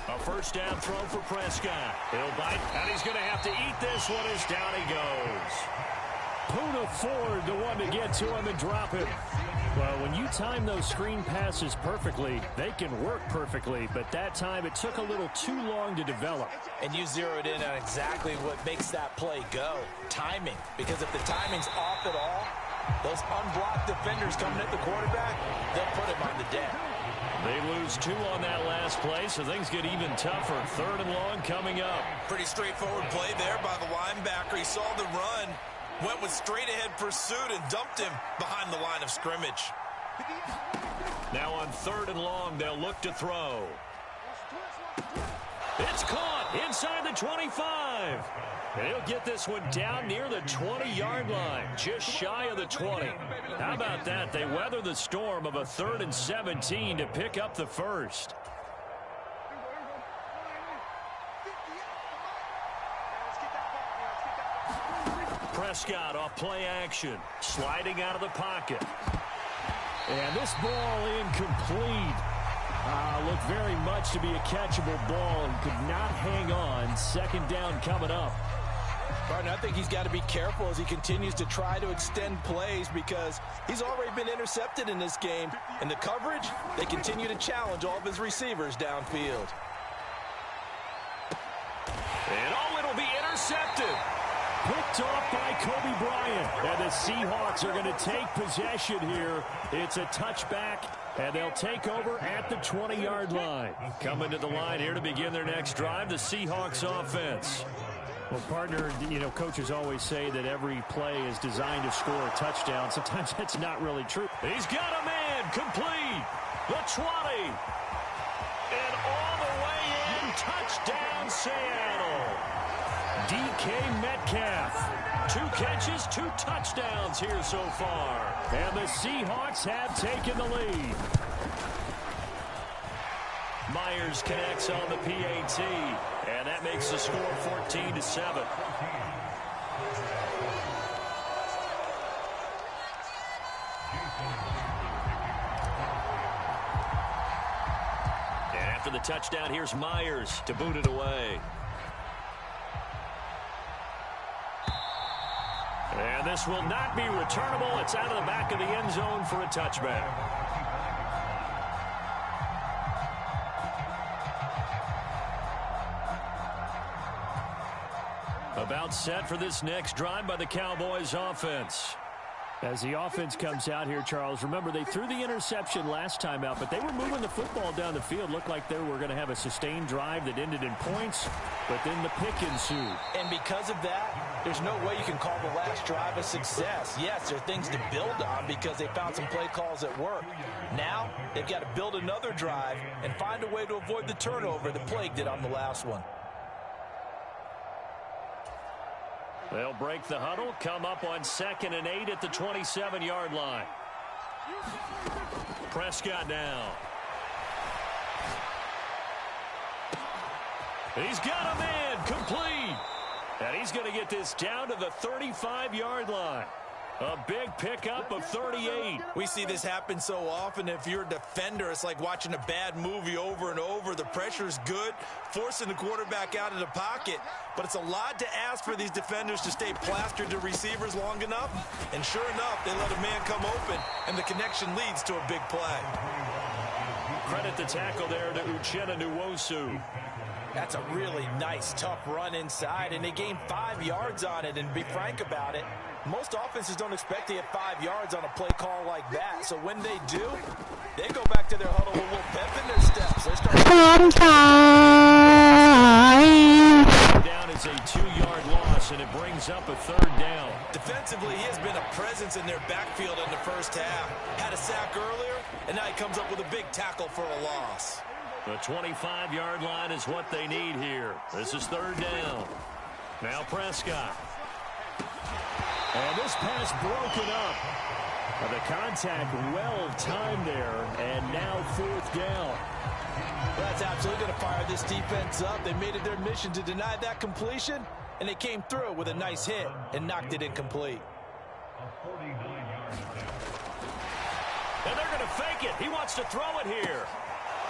A first down throw for Prescott. He'll bite, and he's going to have to eat this one as down he goes. Poona Ford, the one to get to him and drop him. Well, when you time those screen passes perfectly, they can work perfectly, but that time it took a little too long to develop. And you zeroed in on exactly what makes that play go. Timing. Because if the timing's off at all, those unblocked defenders coming at the quarterback, they'll put him on the deck. They lose 2 on that last play, so things get even tougher. 3rd and long coming up. Pretty straightforward play there by the linebacker. He saw the run, went with straight-ahead pursuit, and dumped him behind the line of scrimmage. Now on 3rd and long, they'll look to throw. It's caught inside the 25. And he'll get this one down near the 20-yard line, just shy of the 20. How about that? They weather the storm of a 3rd and 17 to pick up the first. Prescott off play action, sliding out of the pocket. And this ball incomplete. Looked very much to be a catchable ball and could not hang on. 2nd down coming up. Barton, I think he's got to be careful as he continues to try to extend plays because he's already been intercepted in this game. And the coverage, they continue to challenge all of his receivers downfield. And it'll be intercepted. Picked off by Kobe Bryant. And the Seahawks are going to take possession here. It's a touchback, and they'll take over at the 20-yard line. Coming to the line here to begin their next drive, the Seahawks offense. Well, partner, you know, coaches always say that every play is designed to score a touchdown. Sometimes that's not really true. He's got a man complete. The 20. And all the way in. Touchdown, Seattle. DK Metcalf. 2 catches, 2 touchdowns here so far. And the Seahawks have taken the lead. Myers connects on the PAT, and that makes the score 14-7. And after the touchdown, here's Myers to boot it away. And this will not be returnable. It's out of the back of the end zone for a touchback. About set for this next drive by the Cowboys offense. As the offense comes out here, Charles, remember they threw the interception last time out, but they were moving the football down the field. Looked like they were going to have a sustained drive that ended in points, but then the pick ensued. And because of that, there's no way you can call the last drive a success. Yes, there are things to build on because they found some play calls that work. Now, they've got to build another drive and find a way to avoid the turnover that plagued it on the last one. They'll break the huddle, come up on 2nd and 8 at the 27-yard line. Prescott now. He's got a man complete. And he's going to get this down to the 35-yard line. A big pickup of 38. We see this happen so often. If you're a defender, it's like watching a bad movie over and over. The pressure's good, forcing the quarterback out of the pocket. But it's a lot to ask for these defenders to stay plastered to receivers long enough. And sure enough, they let a man come open, and the connection leads to a big play. Credit the tackle there to Uchenna Nwosu. That's a really nice, tough run inside, and they gained 5 yards on it. And be frank about it, most offenses don't expect to get 5 yards on a play call like that. So when they do, they go back to their huddle with a little pep in their steps. They start down is a 2-yard loss, and it brings up a 3rd down. Defensively, he has been a presence in their backfield in the first half. Had a sack earlier, and now he comes up with a big tackle for a loss. The 25-yard line is what they need here. This is 3rd down. Now Prescott. And this pass broken up. The contact well timed there, and now 4th down. That's absolutely going to fire this defense up. They made it their mission to deny that completion, and they came through with a nice hit and knocked it incomplete. And they're going to fake it. He wants to throw it here.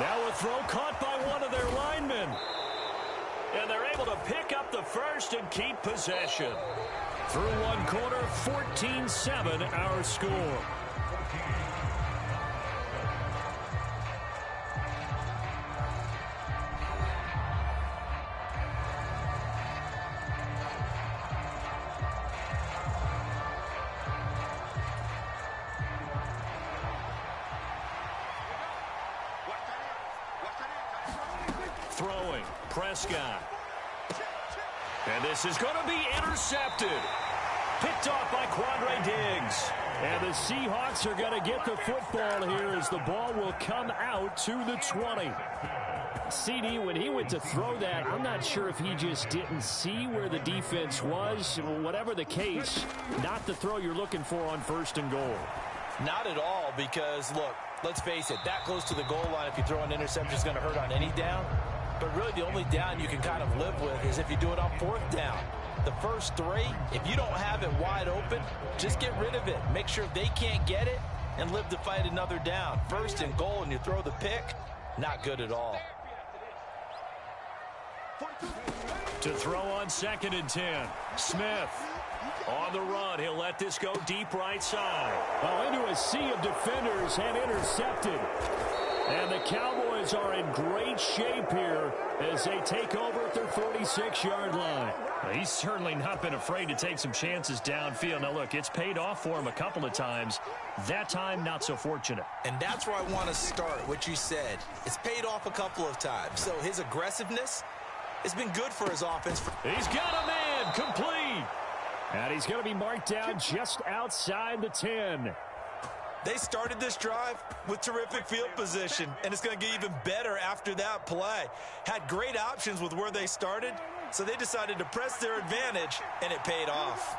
Now a throw caught by one of their linemen. And they're able to pick up the first and keep possession. Through one quarter, 14-7 our score. Throwing, Prescott. And this is going to be intercepted. Picked off by Quandre Diggs. And the Seahawks are going to get the football here as the ball will come out to the 20. CD, when he went to throw that, I'm not sure if he just didn't see where the defense was. Whatever the case, not the throw you're looking for on 1st and goal. Not at all, because, look, let's face it, that close to the goal line, if you throw an interception, is going to hurt on any down. But really the only down you can kind of live with is if you do it on 4th down. The first 3, if you don't have it wide open, just get rid of it. Make sure they can't get it and live to fight another down. 1st and goal and you throw the pick, not good at all. To throw on 2nd and 10, Smith. On the run, he'll let this go deep right side. Well, into a sea of defenders and intercepted. And the Cowboys are in great shape here as they take over at their 46-yard line. Well, he's certainly not been afraid to take some chances downfield. Now, look, it's paid off for him a couple of times. That time, not so fortunate. And that's where I want to start, what you said. It's paid off a couple of times. So his aggressiveness has been good for his offense. He's got a man complete. And he's going to be marked down just outside the 10. They started this drive with terrific field position, and it's going to get even better after that play. Had great options with where they started, so they decided to press their advantage, and it paid off.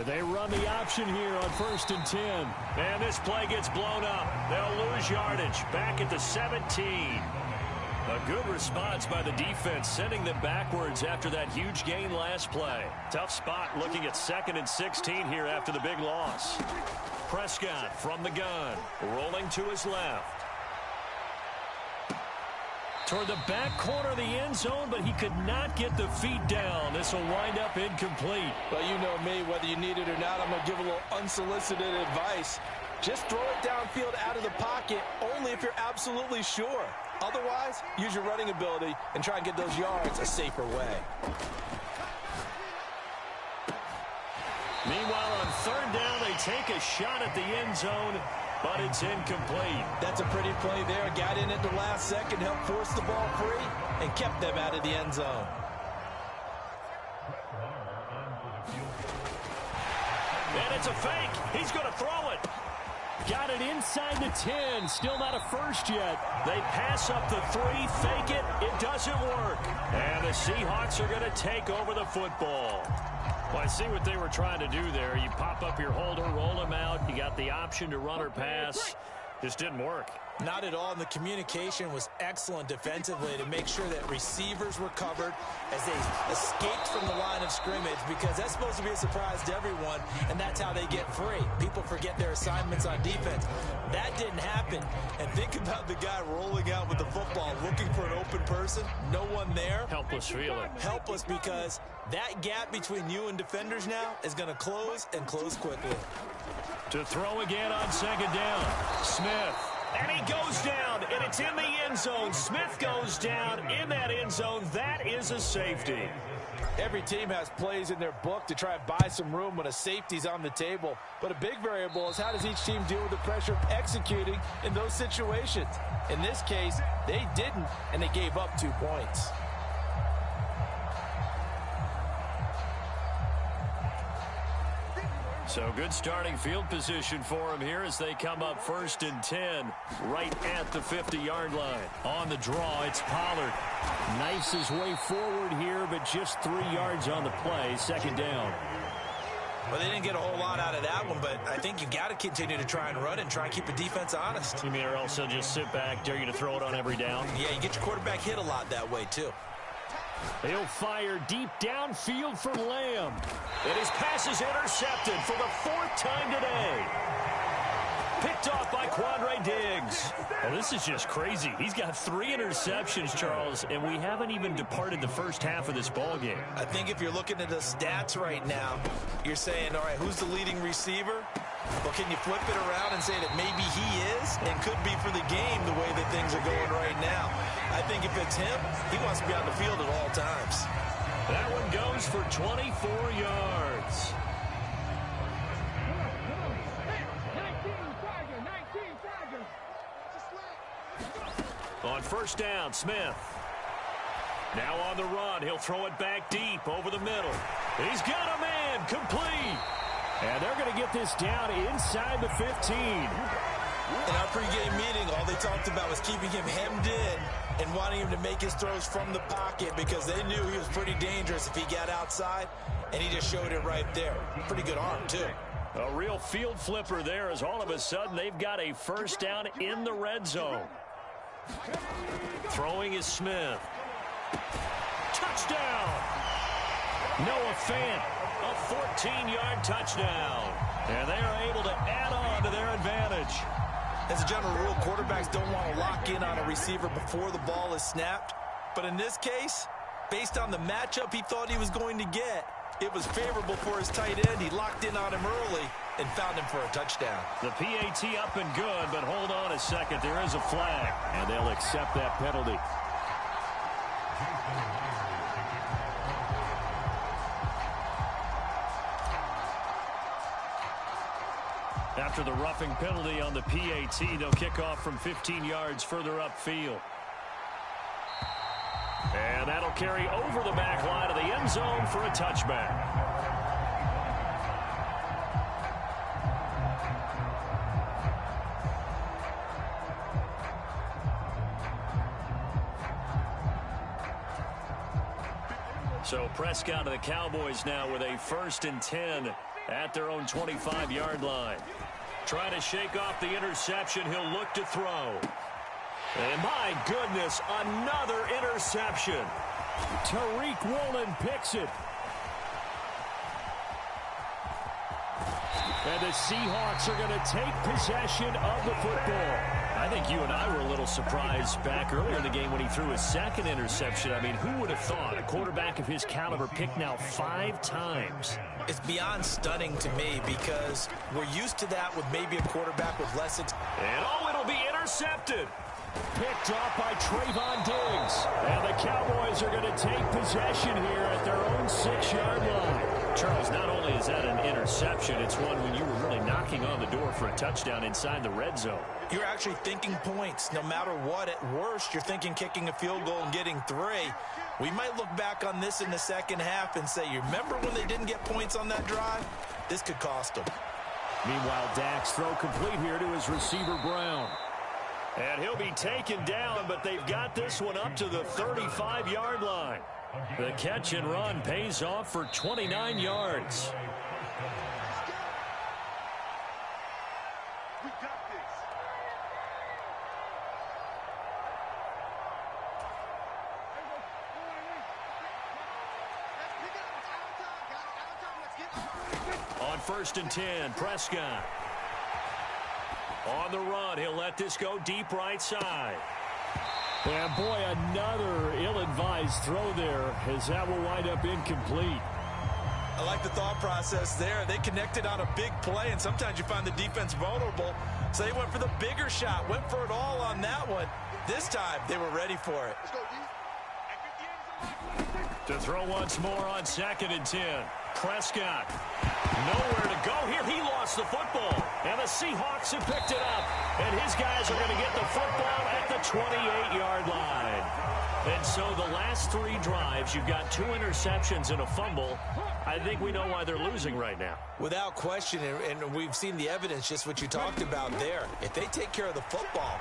They run the option here on 1st and 10. And this play gets blown up. They'll lose yardage back at the 17. A good response by the defense, sending them backwards after that huge gain last play. Tough spot looking at 2nd and 16 here after the big loss. Prescott from the gun, rolling to his left. Toward the back corner of the end zone, but he could not get the feet down. This will wind up incomplete. Well, you know me, whether you need it or not, I'm going to give a little unsolicited advice. Just throw it downfield out of the pocket, only if you're absolutely sure. Otherwise, use your running ability and try and get those yards a safer way. Meanwhile, on 3rd down, they take a shot at the end zone, but it's incomplete. That's a pretty play there. Got in at the last second, helped force the ball free, and kept them out of the end zone. And it's a fake. He's going to throw it. Got it inside the 10. Still not a first yet. They pass up the 3, fake it. It doesn't work. And the Seahawks are going to take over the football. Well, I see what they were trying to do there. You pop up your holder, roll him out. You got the option to run or pass. Just didn't work. Not at all, and the communication was excellent defensively to make sure that receivers were covered as they escaped from the line of scrimmage, because that's supposed to be a surprise to everyone, and that's how they get free. People forget their assignments on defense. That didn't happen, and think about the guy rolling out with the football, looking for an open person, no one there. Helpless feeling. Helpless, because that gap between you and defenders now is going to close, and close quickly. To throw again on 2nd down, Smith. And he goes down, and it's in the end zone. Smith goes down in that end zone. That is a safety. Every team has plays in their book to try and buy some room when a safety's on the table. But a big variable is how does each team deal with the pressure of executing in those situations. In this case, they didn't, and they gave up 2 points. So good starting field position for him here as they come up 1st and 10 right at the 50-yard line. On the draw, it's Pollard. Knifes his way forward here, but just 3 yards on the play. 2nd down. Well, they didn't get a whole lot out of that one, but I think you got to continue to try and run and try and keep the defense honest. You mean or also just sit back, dare you to throw it on every down? Yeah, you get your quarterback hit a lot that way, too. He'll fire deep downfield for Lamb. And his pass is intercepted for the 4th time today. Picked off by Quandre Diggs. Well, this is just crazy. He's got 3 interceptions, Charles, and we haven't even departed the first half of this ball game. I think if you're looking at the stats right now, you're saying, all right, who's the leading receiver? Well, can you flip it around and say that maybe he is and could be for the game the way that things are going right now? I think if it's him, he wants to be on the field at all times. That one goes for 24 yards. On first down, Smith. Now on the run. He'll throw it back deep over the middle. He's got a man. Complete. And they're going to get this down inside the 15. In our pregame meeting, all they talked about was keeping him hemmed in and wanting him to make his throws from the pocket because they knew he was pretty dangerous if he got outside, and he just showed it right there. Pretty good arm, too. A real field flipper there as all of a sudden they've got a first down in the red zone. Throwing is Smith. Touchdown! Noah Fant, a 14-yard touchdown. And they are able to add on to their advantage. As a general rule, quarterbacks don't want to lock in on a receiver before the ball is snapped. But in this case, based on the matchup he thought he was going to get, it was favorable for his tight end. He locked in on him early and found him for a touchdown. The PAT up and good, but hold on a second. There is a flag, and they'll accept that penalty. After the roughing penalty on the PAT, they'll kick off from 15 yards further upfield. And that'll carry over the back line of the end zone for a touchback. So Prescott of the Cowboys now with a 1st and 10 at their own 25-yard line. Trying to shake off the interception. He'll look to throw. And my goodness, another interception. Tariq Woolen picks it. And the Seahawks are going to take possession of the football. I think you and I were a little surprised back earlier in the game when he threw his 2nd interception. I mean, who would have thought a quarterback of his caliber picked now 5 times? It's beyond stunning to me because we're used to that with maybe a quarterback with less And it'll be intercepted. Picked off by Trayvon Diggs. And the Cowboys are going to take possession here at their own 6-yard line. Charles, not only is that an interception, it's one when you were really knocking on the door for a touchdown inside the red zone. You're actually thinking points. No matter what, at worst, you're thinking kicking a field goal and getting 3. We might look back on this in the second half and say, you remember when they didn't get points on that drive? This could cost them. Meanwhile, Dak's throw complete here to his receiver, Brown. And he'll be taken down, but they've got this one up to the 35-yard line. The catch and run pays off for 29 yards. On 1st and 10, Prescott. On the run, he'll let this go deep right side. And boy, another ill-advised throw there as that will wind up incomplete. I like the thought process there. They connected on a big play, and sometimes you find the defense vulnerable. So they went for the bigger shot, went for it all on that one. This time, they were ready for it. To throw once more on 2nd and 10. Prescott. Nowhere to go here. He lost the football. And the Seahawks have picked it up. And his guys are going to get the football at the 28-yard line. And so the last 3 drives, you've got 2 interceptions and a fumble. I think we know why they're losing right now. Without question, and we've seen the evidence, just what you talked about there. If they take care of the football,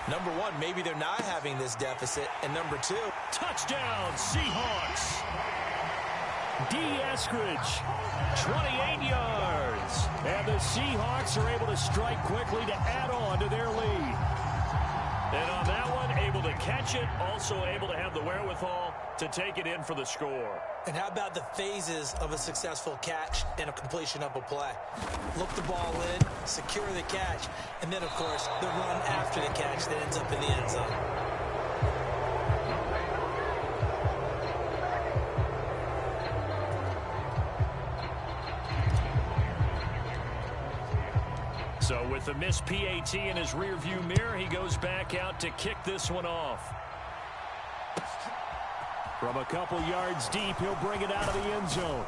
number 1, maybe they're not having this deficit. And number 2, touchdown, Seahawks. Eskridge, 28 yards. And the Seahawks are able to strike quickly to add on to their lead. And on that one, able to catch it, also able to have the wherewithal to take it in for the score. And how about the phases of a successful catch and a completion of a play? Look the ball in, secure the catch, and then, of course, the run after the catch that ends up in the end zone. So with the missed PAT in his rearview mirror, he goes back out to kick this one off. From a couple yards deep, he'll bring it out of the end zone.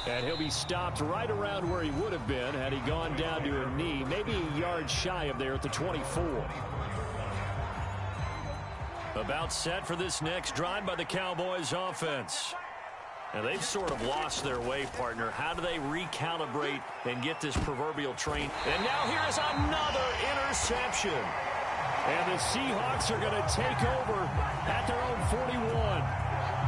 And he'll be stopped right around where he would have been had he gone down to a knee, maybe a yard shy of there at the 24. About set for this next drive by the Cowboys offense. Now, they've sort of lost their way, partner. How do they recalibrate and get this proverbial train? And now here is another interception. And the Seahawks are going to take over at their own 41.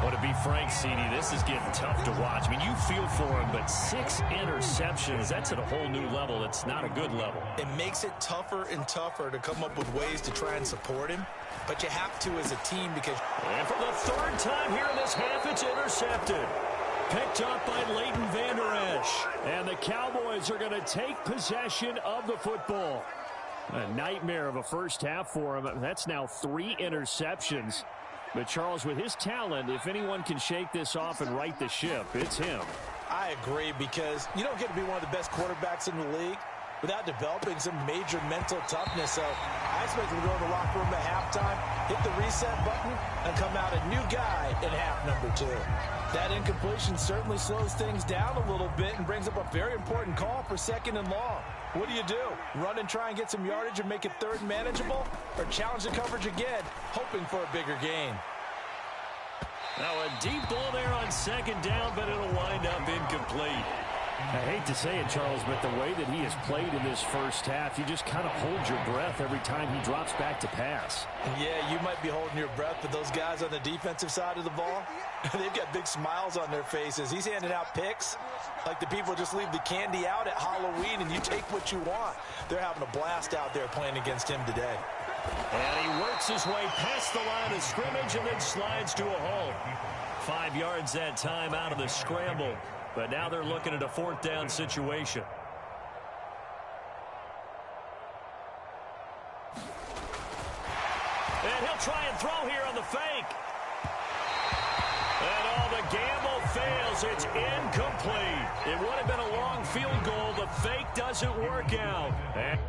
Well, to be frank, CD, this is getting tough to watch. I mean, you feel for him, but 6 interceptions, that's at a whole new level. It's not a good level. It makes it tougher and tougher to come up with ways to try and support him. But you have to as a team because... And for the third time here in this half, it's intercepted. Picked up by Leighton Vander Esch. And the Cowboys are going to take possession of the football. A nightmare of a first half for him. That's now 3 interceptions. But Charles, with his talent, if anyone can shake this off and right the ship, it's him. I agree, because you don't get to be one of the best quarterbacks in the league without developing some major mental toughness. So I expect him to go in the locker room at halftime, hit the reset button, and come out a new guy in half number 2. That incompletion certainly slows things down a little bit and brings up a very important call for 2nd and long. What do? Run and try and get some yardage and make it 3rd and manageable? Or challenge the coverage again, hoping for a bigger gain? Now a deep ball there on 2nd down, but it'll wind up incomplete. I hate to say it, Charles, but the way that he has played in this first half, you just kind of hold your breath every time he drops back to pass. Yeah, you might be holding your breath, but those guys on the defensive side of the ball, they've got big smiles on their faces. He's handing out picks like the people just leave the candy out at Halloween and you take what you want. They're having a blast out there playing against him today. And he works his way past the line of scrimmage and then slides to a halt. 5 yards that time out of the scramble. But now they're looking at a 4th down situation. And he'll try and throw here on the fake. And all the gamble fails. It's incomplete. It would have been a long field goal. The fake doesn't work out. And